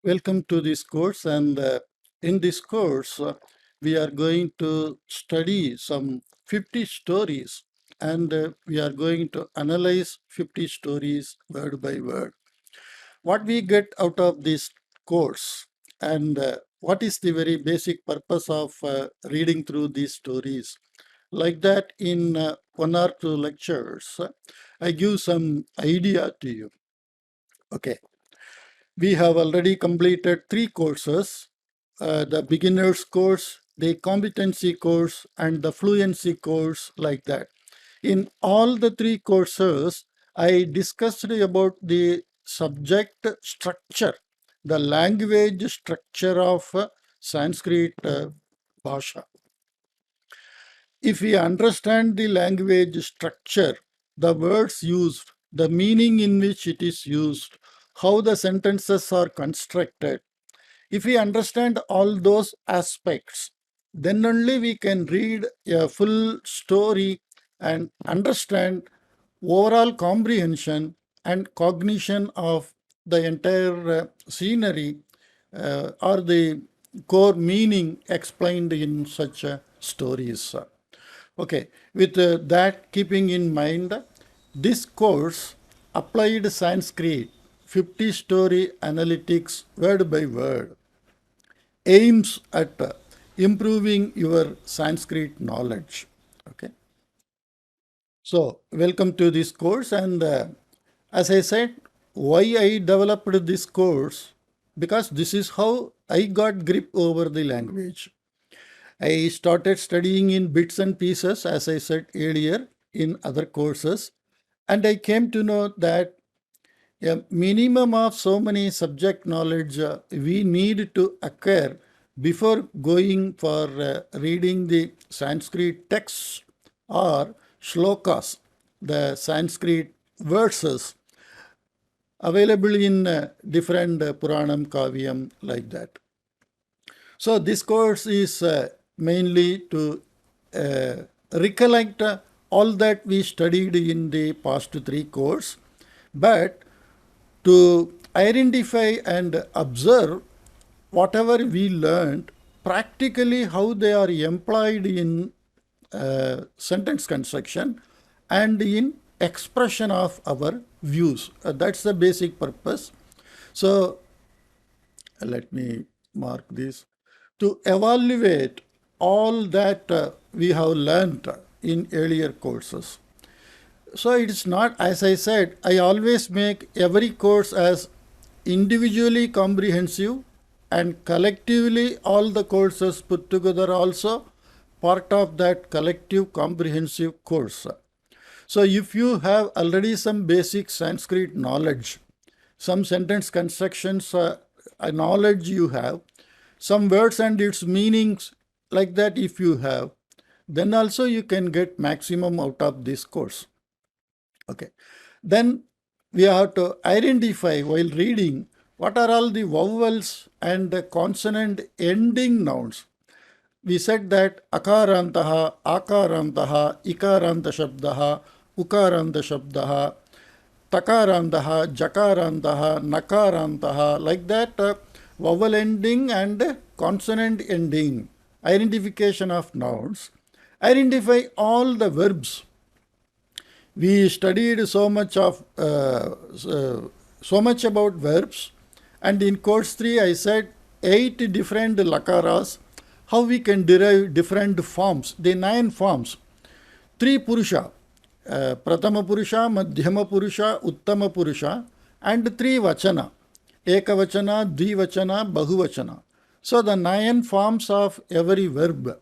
Welcome to this course, and in this course, we are going to study some 50 stories, and we are going to analyze 50 stories word by word. What we get out of this course, and what is the very basic purpose of reading through these stories. Like that, in one or two lectures, I give some idea to you. Okay. We have already completed three courses, the beginner's course, the competency course, and the fluency course, like that. In all the three courses, I discussed about the subject structure, the language structure of Sanskrit Bhasha. If we understand the language structure, the words used, the meaning in which it is used, how the sentences are constructed, if we understand all those aspects, then only we can read a full story and understand overall comprehension and cognition of the entire scenery or the core meaning explained in such stories. Okay, with that keeping in mind, this course applied Sanskrit 50 story analytics word by word aims at improving your Sanskrit knowledge. Okay. So, welcome to this course. And as I said, why I developed this course? Because this is how I got grip over the language. I started studying in bits and pieces, as I said earlier, in other courses. And I came to know that a minimum of so many subject knowledge we need to acquire before going for reading the Sanskrit texts or shlokas, the Sanskrit verses available in different Puranam, Kavyam, like that. So this course is mainly to recollect all that we studied in the past three courses, but to identify and observe whatever we learned practically, how they are employed in sentence construction and in expression of our views. That's the basic purpose. So let me mark this. To evaluate all that we have learned in earlier courses. So it's not, as I said, I always make every course as individually comprehensive and collectively all the courses put together also part of that collective comprehensive course. So if you have already some basic Sanskrit knowledge, some sentence constructions knowledge you have, some words and its meanings like that if you have, then also you can get maximum out of this course. Okay. Then we have to identify while reading what are all the vowels and the consonant ending nouns. We said that akarantaha, akarantaha, ikaranta shabdaha, ukaranta shabdaha, takarantaha, jakarantaha, nakarantaha, like that vowel ending and consonant ending, identification of nouns, identify all the verbs. We studied so much about verbs, and in course 3 I said 8 different lakaras, how we can derive different forms, the 9 forms. 3 purusha, pratama purusha, madhyama purusha, uttama purusha, and 3 vachana, ekavachana, dvivachana, bahuvachana. So the 9 forms of every verb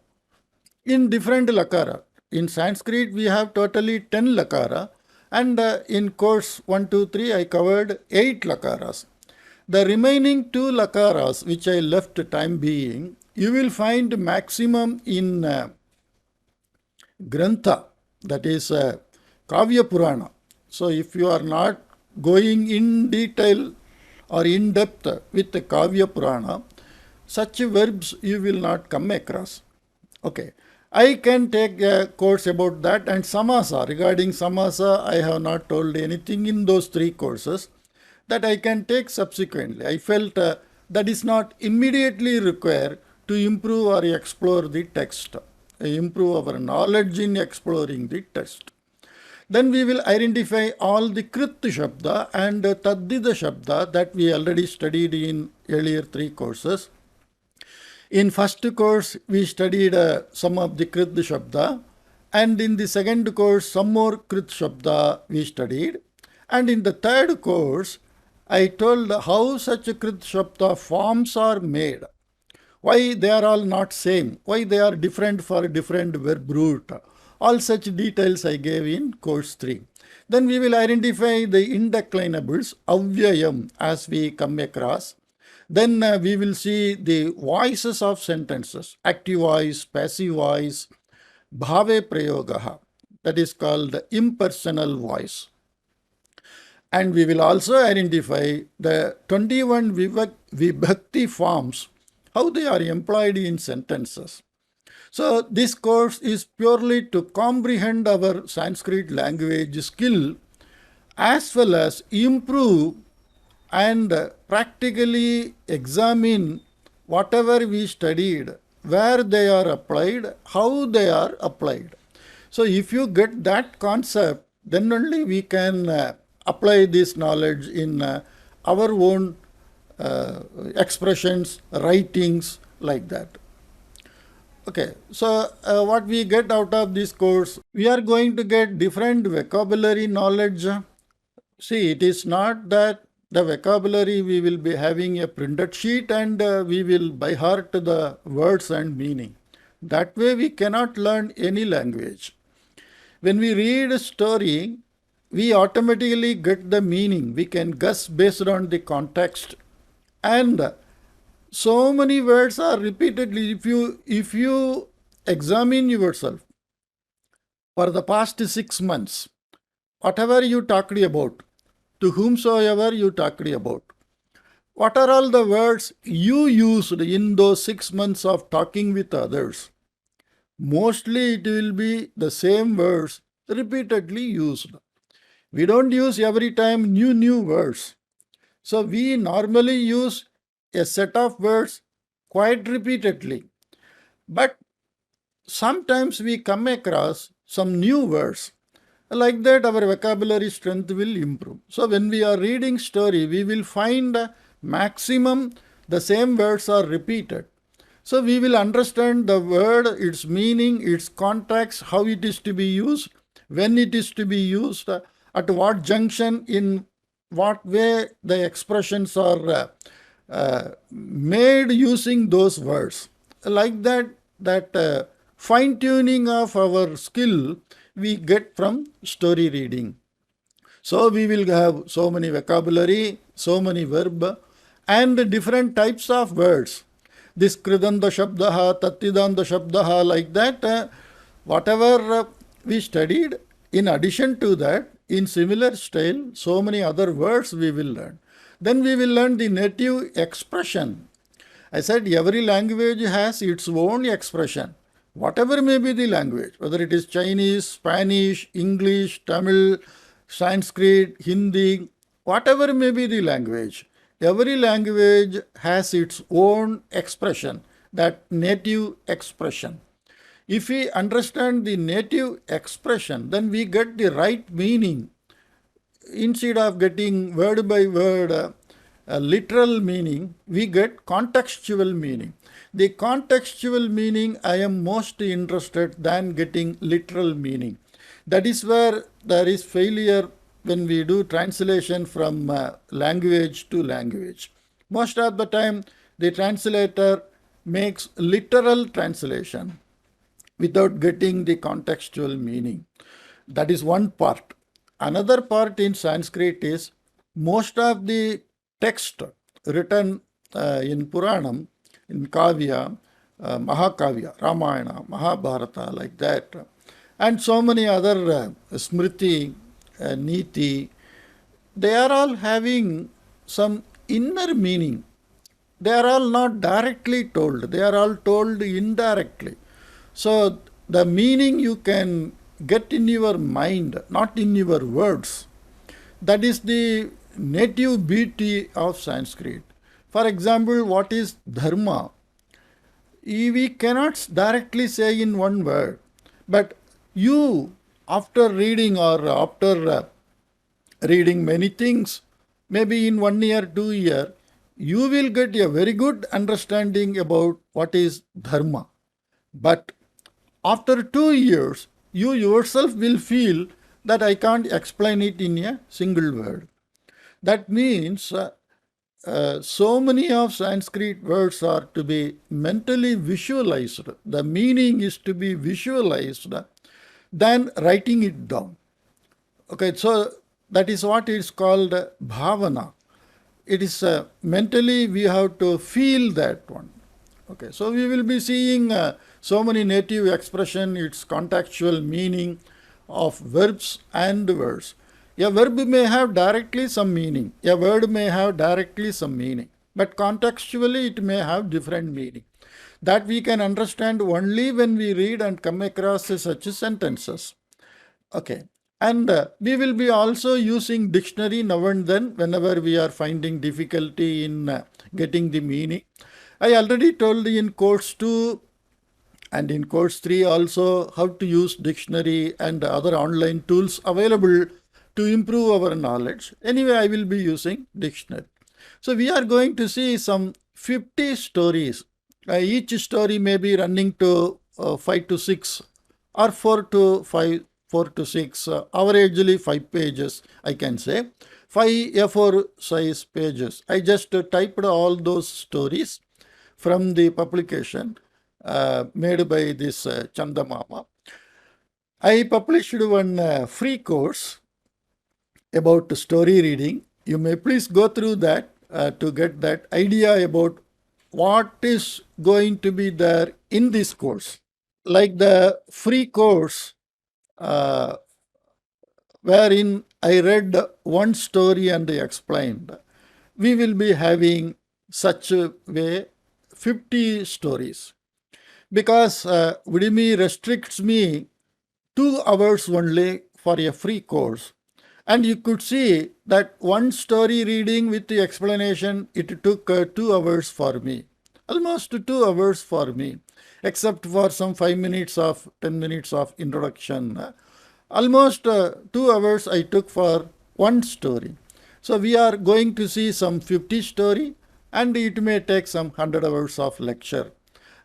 in different lakara. In Sanskrit, we have totally 10 lakara, and in course 1, 2, 3, I covered 8 lakaras. The remaining 2 lakaras, which I left time being, you will find maximum in Grantha, that is Kavya Purana. So if you are not going in detail or in depth with the Kavya Purana, such verbs you will not come across. Okay. I can take a course about that, and Samasa. Regarding Samasa, I have not told anything in those 3 courses that I can take subsequently. I felt that is not immediately required to improve or explore the text, improve our knowledge in exploring the text. Then we will identify all the Krit Shabda and Taddida Shabda that we already studied in earlier 3 courses. In first course, we studied some of the Krit Shabda, and in the second course, some more Krit Shabda we studied. And in the third course, I told how such Krit Shabda forms are made, why they are all not same, why they are different for different verb root. All such details I gave in course 3. Then we will identify the indeclinables, avyayam, as we come across. Then we will see the voices of sentences, active voice, passive voice, bhave prayogaha, that is called impersonal voice. And we will also identify the 21 vibhakti forms, how they are employed in sentences. So this course is purely to comprehend our Sanskrit language skill as well as improve and practically examine whatever we studied, where they are applied, how they are applied. So if you get that concept, then only we can apply this knowledge in our own expressions, writings, like that. Okay, so what we get out of this course, we are going to get different vocabulary knowledge. See, it is not that the vocabulary we will be having a printed sheet and we will by heart the words and meaning. That way we cannot learn any language. When we read a story, we automatically get the meaning. We can guess based on the context. And so many words are repeatedly, if you examine yourself for the past 6 months, whatever you talked about, to whomsoever you talked about, what are all the words you used in those 6 months of talking with others? Mostly it will be the same words repeatedly used. We don't use every time new words. So we normally use a set of words quite repeatedly. But sometimes we come across some new words. Like that, our vocabulary strength will improve. So when we are reading story, we will find maximum the same words are repeated. So we will understand the word, its meaning, its context, how it is to be used, when it is to be used, at what junction, in what way the expressions are made using those words. Like that fine-tuning of our skill we get from story reading. So we will have so many vocabulary, so many verb, and different types of words. This kridanda shabdaha, tattidanda shabdaha, like that, whatever we studied, in addition to that, in similar style, so many other words we will learn. Then we will learn the native expression. I said every language has its own expression. Whatever may be the language, whether it is Chinese, Spanish, English, Tamil, Sanskrit, Hindi, whatever may be the language, every language has its own expression, that native expression. If we understand the native expression, then we get the right meaning. Instead of getting word by word literal meaning, we get contextual meaning. The contextual meaning I am most interested than getting literal meaning. That is where there is failure when we do translation from language to language. Most of the time, the translator makes literal translation without getting the contextual meaning. That is one part. Another part in Sanskrit is most of the text written in Puranam, in Kavya, Mahakavya, Ramayana, Mahabharata, like that, and so many other Smriti, Niti, they are all having some inner meaning. They are all not directly told, they are all told indirectly. So the meaning you can get in your mind, not in your words. That is the native beauty of Sanskrit. For example, what is dharma? We cannot directly say in one word, but you, after reading or after reading many things, maybe in 1 year, 2 year, you will get a very good understanding about what is dharma. But after 2 years, you yourself will feel that I can't explain it in a single word. That means so many of Sanskrit words are to be mentally visualized. The meaning is to be visualized than writing it down. Okay, so that is what is called bhavana. It is mentally we have to feel that one. Okay, so we will be seeing so many native expression, its contextual meaning of verbs and words. A verb may have directly some meaning, a word may have directly some meaning, but contextually it may have different meaning. That we can understand only when we read and come across such sentences. Okay. And we will be also using dictionary now and then whenever we are finding difficulty in getting the meaning. I already told in course 2 and in course 3 also how to use dictionary and other online tools available to improve our knowledge. Anyway, I will be using dictionary. So we are going to see some 50 stories. Each story may be running to 5 to 6 or 4 to 5, 4 to 6, averagely 5 pages, I can say. 5 A4 size pages. I just typed all those stories from the publication made by this Chandamama. I published one free course about story reading. You may please go through that to get that idea about what is going to be there in this course. Like the free course, wherein I read one story and explained, we will be having such a way 50 stories. Because Udemy restricts me 2 hours only for a free course. And you could see that one story reading with the explanation, it took 2 hours for me. Almost 2 hours for me, except for some 5 minutes of 10 minutes of introduction. Almost 2 hours I took for one story. So we are going to see some 50 story and it may take some 100 hours of lecture.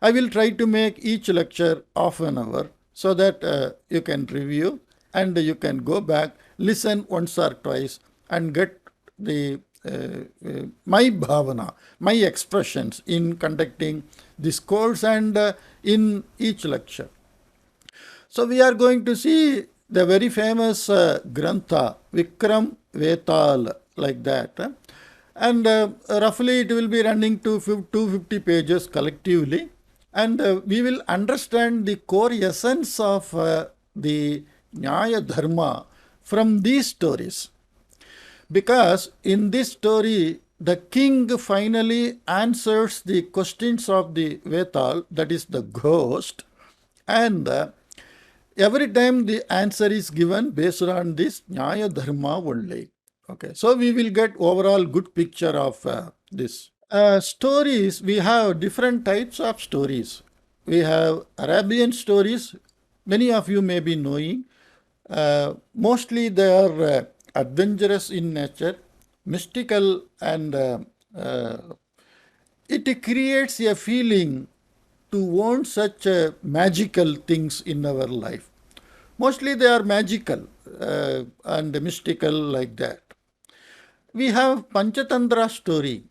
I will try to make each lecture half an hour so that you can review and you can go back, listen once or twice and get the my bhavana, my expressions in conducting this course and in each lecture. So we are going to see the very famous Grantha, Vikram Vetal, like that. And roughly it will be running to 250 pages collectively. And we will understand the core essence of the Nyaya Dharma from these stories. Because in this story, the king finally answers the questions of the Vetal, that is the ghost, and every time the answer is given based on this Nyaya Dharma only. Okay, so we will get overall good picture of this. Stories, we have different types of stories. We have Arabian stories, many of you may be knowing. Mostly they are adventurous in nature, mystical, and it creates a feeling to want such magical things in our life. Mostly they are magical and mystical like that. We have Panchatantra story.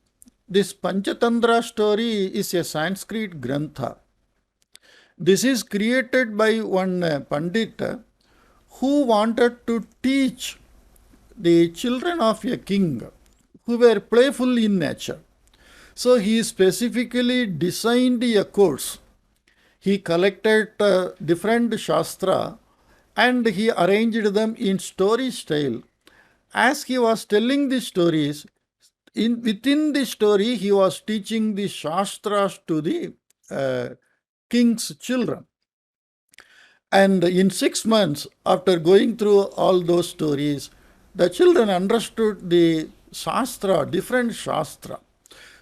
This Panchatantra story is a Sanskrit Grantha. This is created by one Pandit who wanted to teach the children of a king who were playful in nature. So he specifically designed a course. He collected different Shastra and he arranged them in story style. As he was telling the stories, within the story, he was teaching the Shastras to the king's children. And in 6 months, after going through all those stories, the children understood the Shastra, different Shastra.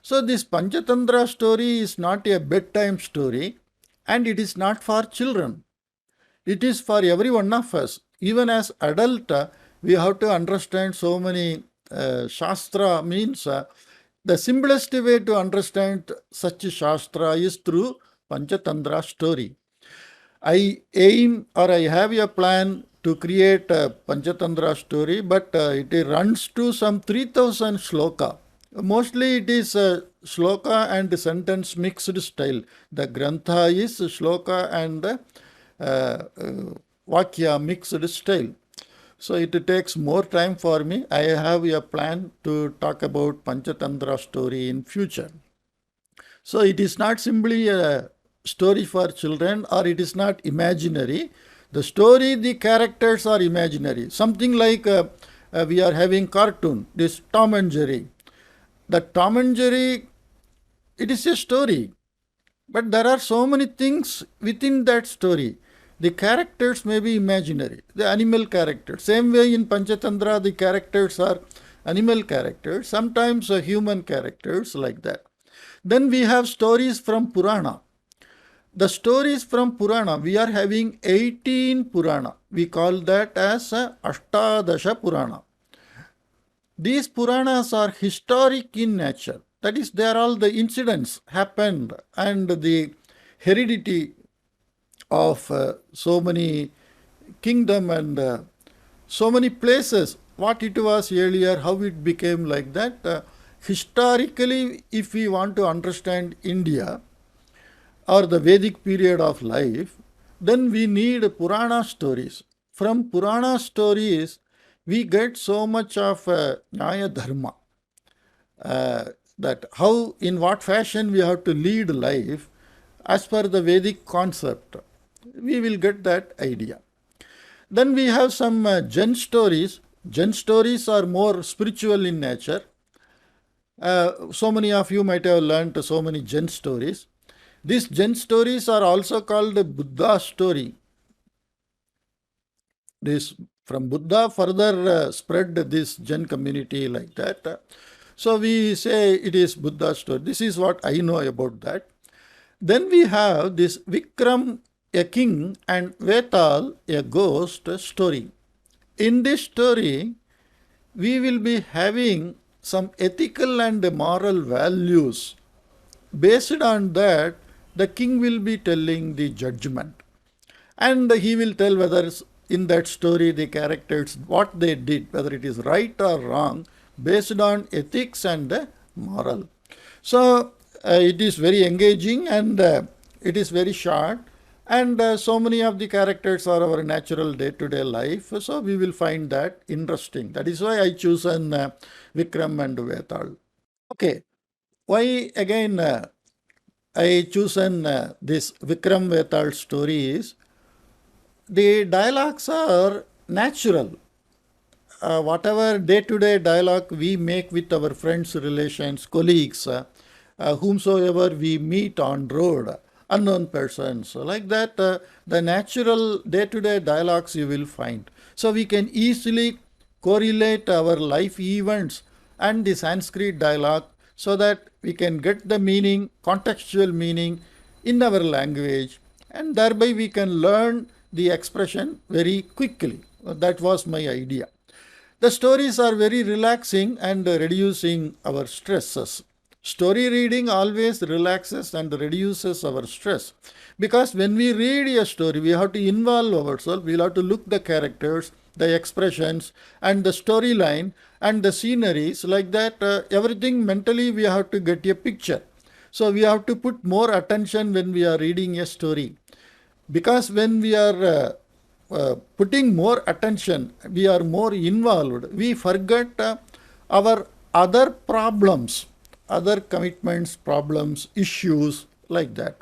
So this Panchatantra story is not a bedtime story, and it is not for children. It is for every one of us. Even as adult, we have to understand so many Shastra means the simplest way to understand such Shastra is through Panchatantra story. I aim or I have a plan to create a Panchatantra story, but it runs to some 3000 shloka. Mostly it is shloka and sentence mixed style. The grantha is shloka and vakya mixed style. So it takes more time for me. I have a plan to talk about Panchatantra story in future. So it is not simply a story for children, or it is not imaginary. The story, the characters are imaginary. Something like we are having cartoon, this Tom and Jerry. The Tom and Jerry, it is a story, but there are so many things within that story. The characters may be imaginary, the animal characters. Same way in Panchatantra, the characters are animal characters, sometimes human characters, like that. Then we have stories from Purana. The stories from Purana, we are having 18 Purana. We call that as Ashtadasha Purana. These Puranas are historic in nature. That is, they are all the incidents happened and the heredity of so many kingdom and so many places, what it was earlier, how it became like that. Historically, if we want to understand India or the Vedic period of life, then we need Purana stories. From Purana stories, we get so much of Nyaya Dharma. That how, in what fashion we have to lead life as per the Vedic concept. We will get that idea. Then we have some Zen stories. Zen stories are more spiritual in nature. So many of you might have learned so many Zen stories. These Zen stories are also called Buddha story. This from Buddha further spread this Zen community like that. So we say it is Buddha story. This is what I know about that. Then we have this Vikram, a king, and Vetal, a ghost story. In this story, we will be having some ethical and moral values. Based on that, the king will be telling the judgment. And he will tell whether in that story the characters, what they did, whether it is right or wrong, based on ethics and moral. So it is very engaging and it is very short, and so many of the characters are our natural day-to-day life. So we will find that interesting. That is why I chosen Vikram and Vetal. Okay, why again I chosen this Vikram Vetal story is the dialogues are natural. Whatever day-to-day dialogue we make with our friends, relations, colleagues, whomsoever we meet on road, unknown persons, like that, the natural day-to-day dialogues you will find. So we can easily correlate our life events and the Sanskrit dialogue so that we can get the meaning, contextual meaning in our language, and thereby we can learn the expression very quickly. That was my idea. The stories are very relaxing and reducing our stresses. Story reading always relaxes and reduces our stress, because when we read a story, we have to involve ourselves. We have to look the characters, the expressions, and the storyline and the sceneries, like that. Everything mentally we have to get a picture. So we have to put more attention when we are reading a story, because when we are putting more attention, we are more involved, we forget our other problems, other commitments, problems, issues, like that.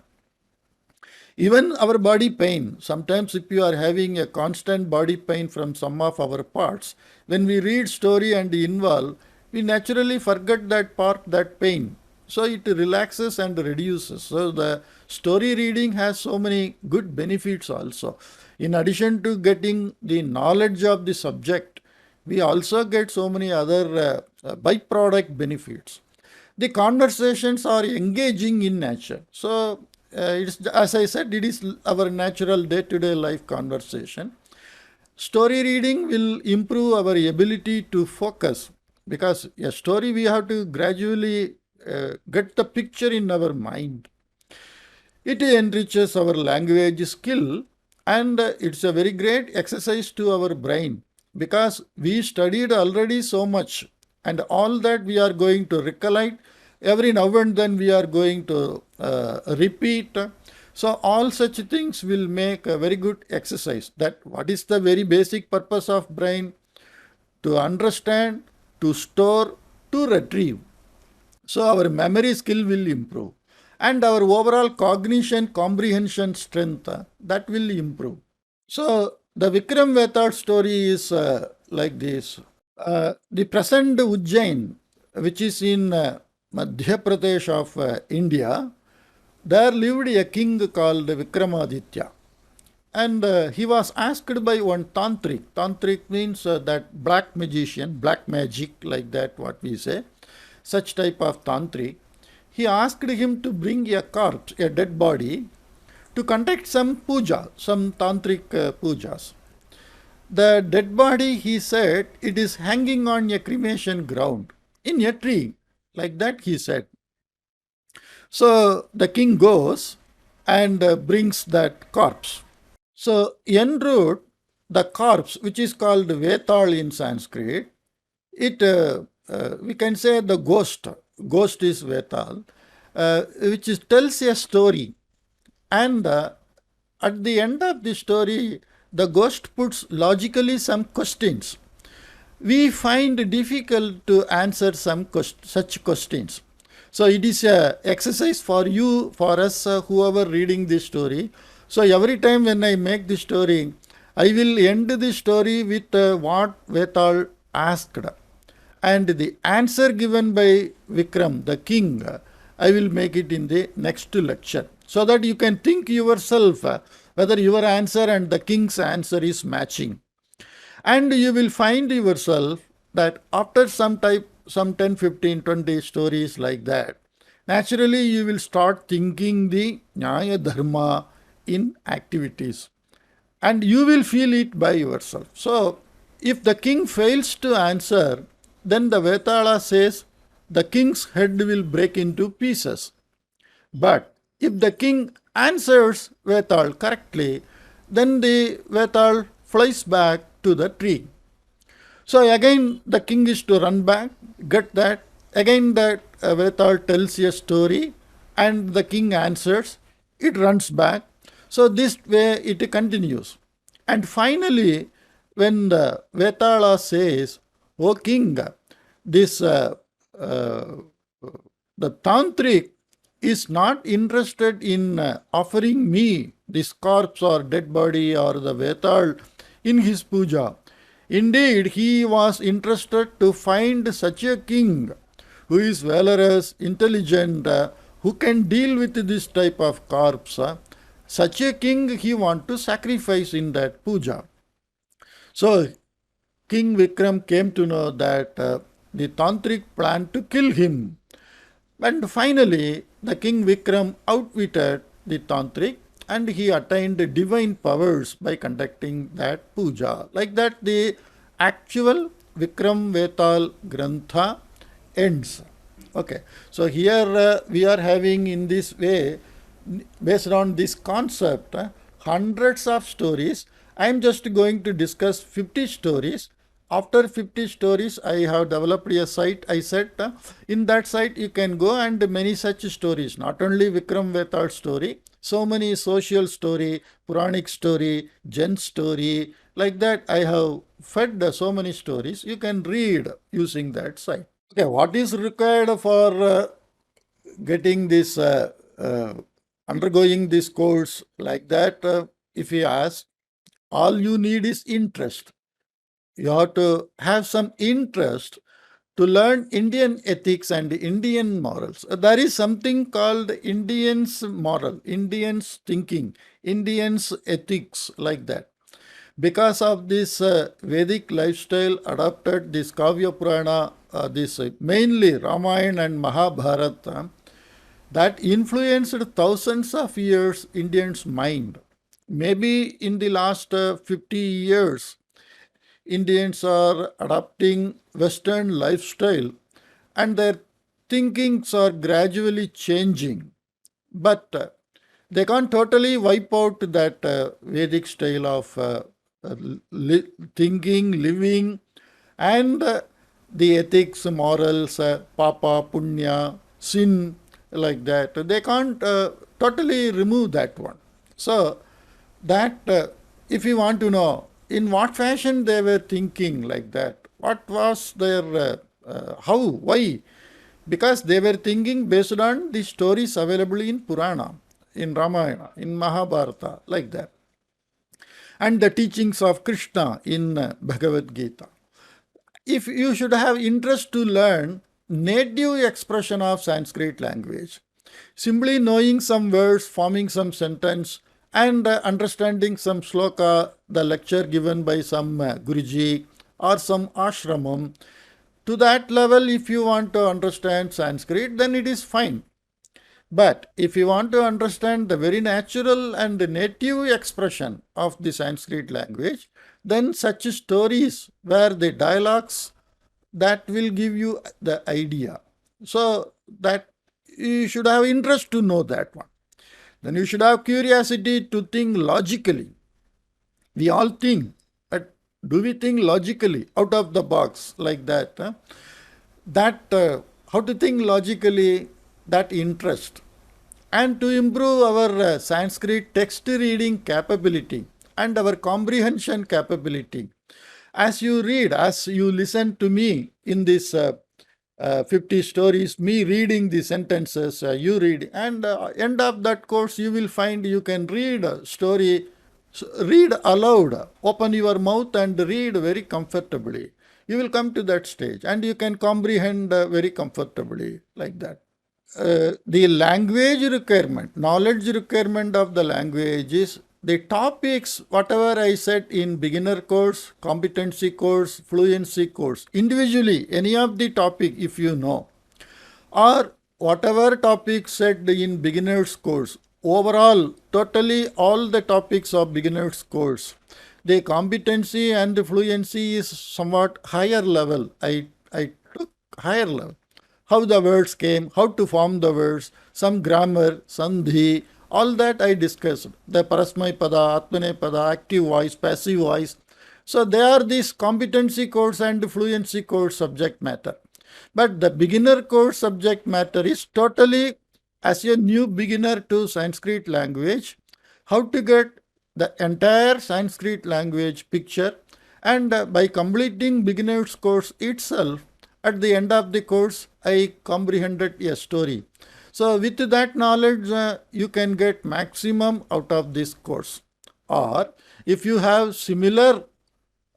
Even our body pain, sometimes if you are having a constant body pain from some of our parts, when we read story and involve, we naturally forget that part, that pain. So it relaxes and reduces. So the story reading has so many good benefits also. In addition to getting the knowledge of the subject, we also get so many other byproduct benefits. The conversations are engaging in nature. So, it's, as I said, it is our natural day-to-day life conversation. Story reading will improve our ability to focus, because a story we have to gradually get the picture in our mind. It enriches our language skill, and it's a very great exercise to our brain, because we studied already so much, and all that we are going to recollect. Every now and then we are going to repeat. So all such things will make a very good exercise. That what is the very basic purpose of brain? To understand, to store, to retrieve. So our memory skill will improve, and our overall cognition comprehension strength that will improve. So the Vikram Vetal story is like this. The present Ujjain, which is in Madhya Pradesh of India, there lived a king called Vikramaditya. And he was asked by one tantric. Tantric means that black magician, black magic, like that, what we say, such type of tantric. He asked him to bring a corpse, a dead body, to conduct some puja, some tantric pujas. The dead body, he said, it is hanging on a cremation ground in a tree, like that, he said. So the king goes and brings that corpse. So en route, the corpse, which is called Vetal in Sanskrit, it we can say the ghost is Vetal, which tells a story, and at the end of the story, the ghost puts logically some questions. We find difficult to answer some such questions. So it is a exercise for you, for us, whoever reading this story. So every time when I make this story, I will end the story with what Vetal asked, and the answer given by Vikram, the king, I will make it in the next lecture, so that you can think yourself whether your answer and the king's answer is matching. And you will find yourself that after some 10, 15, 20 stories like that, naturally you will start thinking the Nyaya Dharma in activities, and you will feel it by yourself. So, if the king fails to answer, then the Vetala says the king's head will break into pieces. But if the king answers Vetal correctly, then the Vetal flies back to the tree. So again the king is to run back, get that. Again that Vetal tells a story, and the king answers, it runs back. So this way it continues. And finally, when the Vetala says, O king, this the tantric is not interested in offering me this corpse or dead body or the Vetal in his puja. Indeed, he was interested to find such a king who is valorous, intelligent, who can deal with this type of corpse. Such a king he want to sacrifice in that puja. So King Vikram came to know that the tantric planned to kill him. And finally, the King Vikram outwitted the tantric, and he attained divine powers by conducting that puja. Like that, the actual Vikram Vetal Grantha ends. Okay, so here we are having in this way, based on this concept, hundreds of stories. I am just going to discuss 50 stories. After 50 stories, I have developed a site. I said in that site you can go, and many such stories, not only Vikram Vetal story, so many social story, Puranic story, Jain story, like that I have fed so many stories. You can read using that site. Okay, what is required for getting this, undergoing this course like that? If you ask, all you need is interest. You have to have some interest to learn Indian ethics and Indian morals. There is something called Indians moral, Indians thinking, Indians ethics, like that. Because of this Vedic lifestyle adopted, this Kavya Purana this mainly Ramayana and Mahabharata, that influenced thousands of years Indians' mind. Maybe in the last 50 years, Indians are adopting Western lifestyle and their thinkings are gradually changing. But they can't totally wipe out that Vedic style of thinking, living, and the ethics, morals, papa, punya, sin, like that. They can't totally remove that one. So, that if you want to know in what fashion they were thinking like that, what was their, how, why, because they were thinking based on the stories available in Puranam, in Ramayana, in Mahabharata, like that, and the teachings of Krishna in Bhagavad Gita. If you should have interest to learn native expression of Sanskrit language, simply knowing some words, forming some sentence, and understanding some sloka, the lecture given by some Guruji or some ashramam, to that level, if you want to understand Sanskrit, then it is fine. But if you want to understand the very natural and native expression of the Sanskrit language, then such stories where the dialogues, that will give you the idea. So that you should have interest to know that one. Then you should have curiosity to think logically. We all think, but do we think logically out of the box like that? That how to think logically, that interest, and to improve our Sanskrit text reading capability and our comprehension capability. As you read, as you listen to me in this 50 stories, me reading the sentences, you read, and end of that course, you will find you can read a story, read aloud, open your mouth and read very comfortably. You will come to that stage and you can comprehend very comfortably like that. The language requirement, knowledge requirement of the language is the topics, whatever I said in beginner course, competency course, fluency course, individually, any of the topic if you know, or whatever topic said in beginner's course, overall, totally all the topics of beginner's course, the competency and the fluency is somewhat higher level. I took higher level. How the words came, how to form the words, some grammar, sandhi, all that I discussed. The parasmay pada, atmane pada, active voice, passive voice. So they are this competency course and fluency course subject matter. But the beginner course subject matter is totally as a new beginner to Sanskrit language, how to get the entire Sanskrit language picture, and by completing beginner's course itself, at the end of the course, I comprehended a story. So with that knowledge, you can get maximum out of this course. Or if you have similar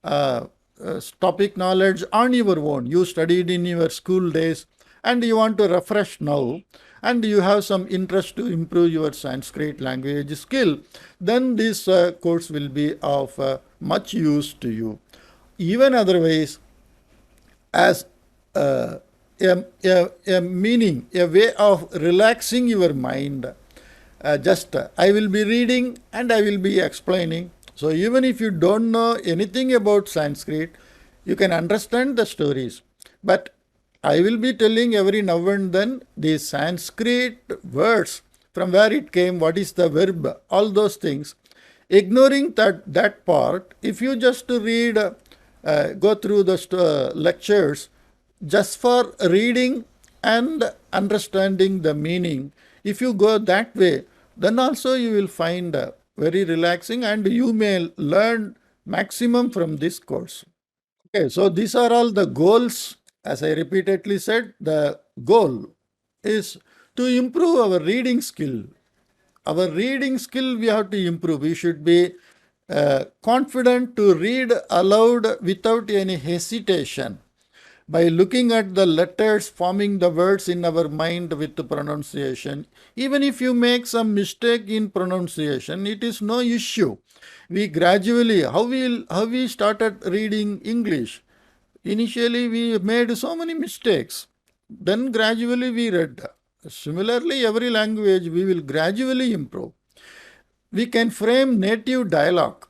topic knowledge on your own, you studied in your school days and you want to refresh now, and you have some interest to improve your Sanskrit language skill, then this course will be of much use to you. Even otherwise, as a meaning, a way of relaxing your mind. Just I will be reading and I will be explaining. So even if you don't know anything about Sanskrit, you can understand the stories. But I will be telling every now and then the Sanskrit words, from where it came, what is the verb, all those things. Ignoring that part, if you just read, go through the lectures, just for reading and understanding the meaning, if you go that way, then also you will find very relaxing and you may learn maximum from this course. Okay, so these are all the goals. As I repeatedly said, the goal is to improve our reading skill. Our reading skill we have to improve. We should be confident to read aloud without any hesitation, by looking at the letters, forming the words in our mind with the pronunciation. Even if you make some mistake in pronunciation, it is no issue. We gradually, how we started reading English, Initially, we made so many mistakes. Then gradually we read. Similarly, every language we will gradually improve. We can frame native dialogue.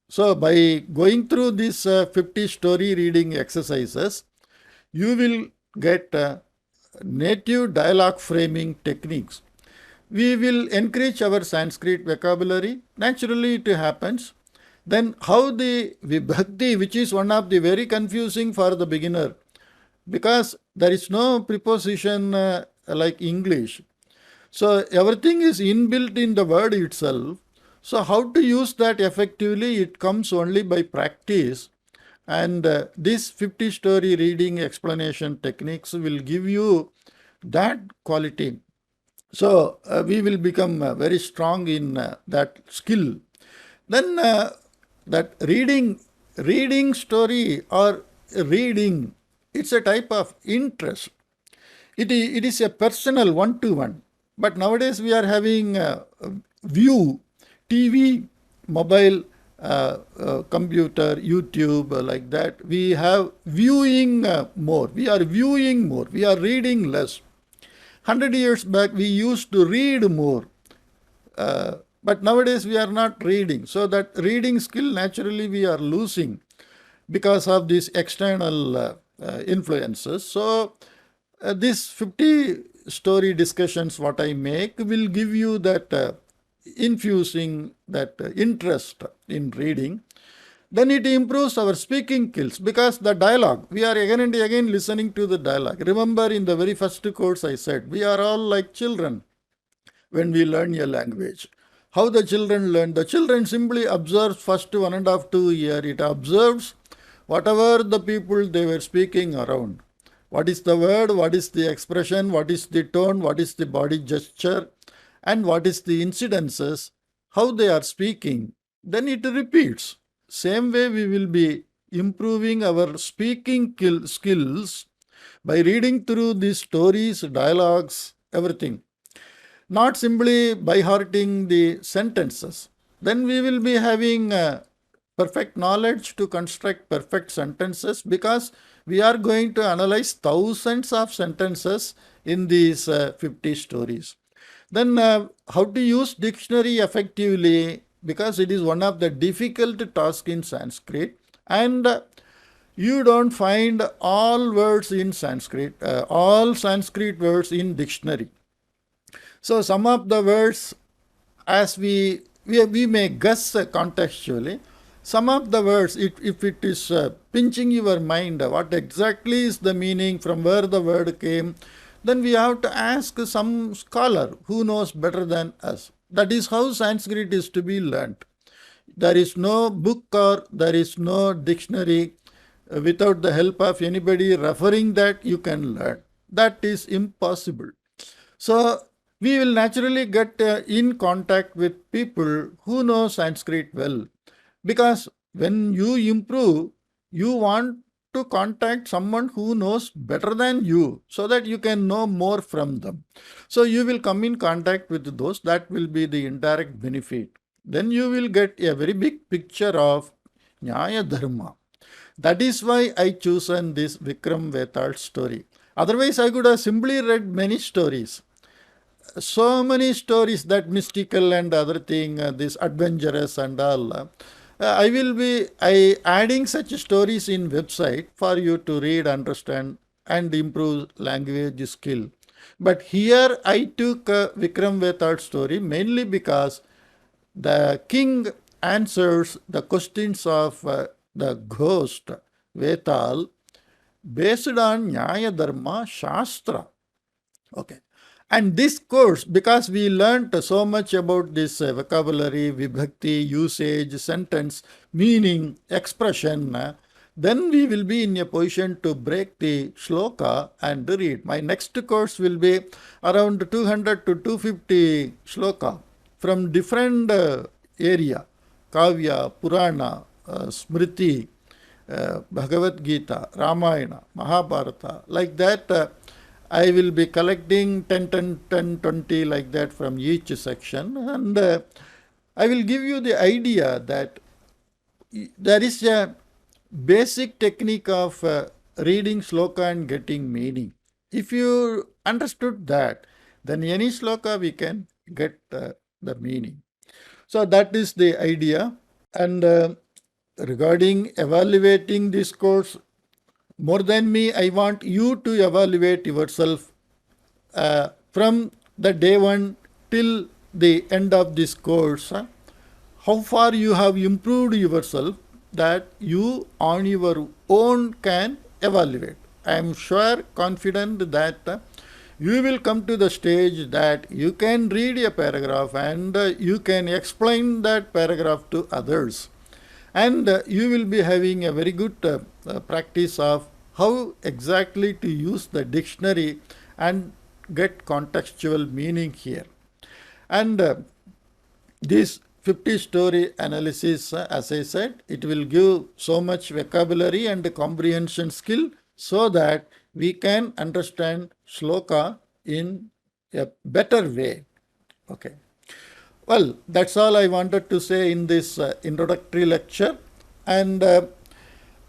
So, by going through these 50 story reading exercises, you will get native dialogue framing techniques. We will encourage our Sanskrit vocabulary. Naturally, it happens. Then, how the vibhakti, which is one of the very confusing for the beginner, because there is no preposition like English. So, everything is inbuilt in the word itself. So, how to use that effectively, it comes only by practice. And this 50 story reading explanation techniques will give you that quality. So, we will become very strong in that skill. Then, that reading story or reading, it's a type of interest. It is a personal one to one. But nowadays we are having view, TV, mobile, computer, YouTube, like that. We have viewing more. We are viewing more. We are reading less. 100 years back, we used to read more. But nowadays we are not reading. So that reading skill naturally we are losing because of these external influences. So this 50 story discussions what I make will give you that infusing that interest in reading. Then it improves our speaking skills because the dialogue, we are again and again listening to the dialogue. Remember in the very first course I said, we are all like children when we learn a language. How the children learn? The children simply observe first 1.5 to 2 years. It observes whatever the people they were speaking around. What is the word? What is the expression? What is the tone? What is the body gesture? And what is the incidences? How they are speaking? Then it repeats. Same way we will be improving our speaking skills by reading through these stories, dialogues, everything. Not simply by hearting the sentences. Then we will be having perfect knowledge to construct perfect sentences because we are going to analyze thousands of sentences in these 50 stories. Then how to use dictionary effectively because it is one of the difficult tasks in Sanskrit, and you don't find all words in Sanskrit, all Sanskrit words in dictionary. So some of the words, as we may guess contextually, some of the words, if it is pinching your mind, what exactly is the meaning, from where the word came, then we have to ask some scholar who knows better than us. That is how Sanskrit is to be learnt. There is no book or there is no dictionary without the help of anybody referring that you can learn. That is impossible. So we will naturally get in contact with people who know Sanskrit well. Because when you improve, you want to contact someone who knows better than you so that you can know more from them. So you will come in contact with those. That will be the indirect benefit. Then you will get a very big picture of Nyaya Dharma. That is why I chosen this Vikram Vetal story. Otherwise, I could have simply read many stories. So many stories, that mystical and other thing, this adventurous and all. I will be adding such stories in website for you to read, understand, and improve language skill. But here I took Vikram Vetal story mainly because the king answers the questions of the ghost Vetal based on Nyaya Dharma Shastra. Okay. And this course, because we learnt so much about this vocabulary, vibhakti, usage, sentence, meaning, expression, then we will be in a position to break the shloka and read. My next course will be around 200 to 250 shloka from different area, Kavya, Purana, Smriti, Bhagavad Gita, Ramayana, Mahabharata, like that. I will be collecting 10, 10, 10, 20 like that from each section, and I will give you the idea that there is a basic technique of reading sloka and getting meaning. If you understood that, then any sloka we can get the meaning. So that is the idea. And regarding evaluating this course, more than me, I want you to evaluate yourself from the day one till the end of this course. How far you have improved yourself, that you on your own can evaluate. I am sure, confident that you will come to the stage that you can read a paragraph and you can explain that paragraph to others. And you will be having a very good practice of how exactly to use the dictionary and get contextual meaning here. And this 50 story analysis, as I said, it will give so much vocabulary and comprehension skill so that we can understand shloka in a better way. Okay. Well, that's all I wanted to say in this introductory lecture. And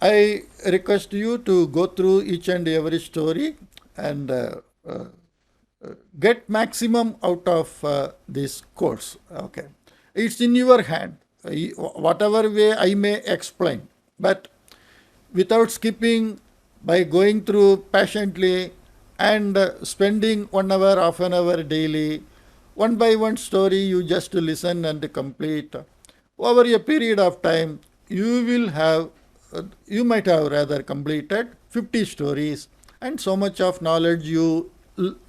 I request you to go through each and every story and get maximum out of this course. Okay. It's in your hand. Whatever way I may explain. But without skipping, by going through patiently and spending 1 hour, half an hour daily, one by one story you just listen and complete. Over a period of time, you might have rather completed 50 stories, and so much of knowledge you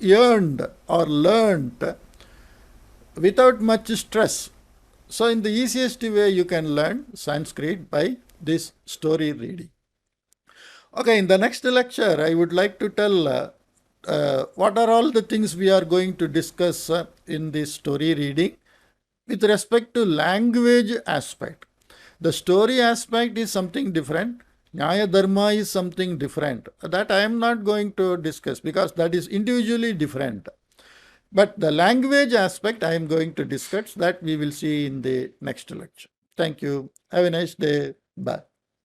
earned or learned without much stress. So in the easiest way you can learn Sanskrit by this story reading. Okay, in the next lecture, I would like to tell what are all the things we are going to discuss in this story reading with respect to language aspect. The story aspect is something different. Nyaya Dharma is something different. That I am not going to discuss because that is individually different. But the language aspect I am going to discuss, that we will see in the next lecture. Thank you. Have a nice day. Bye.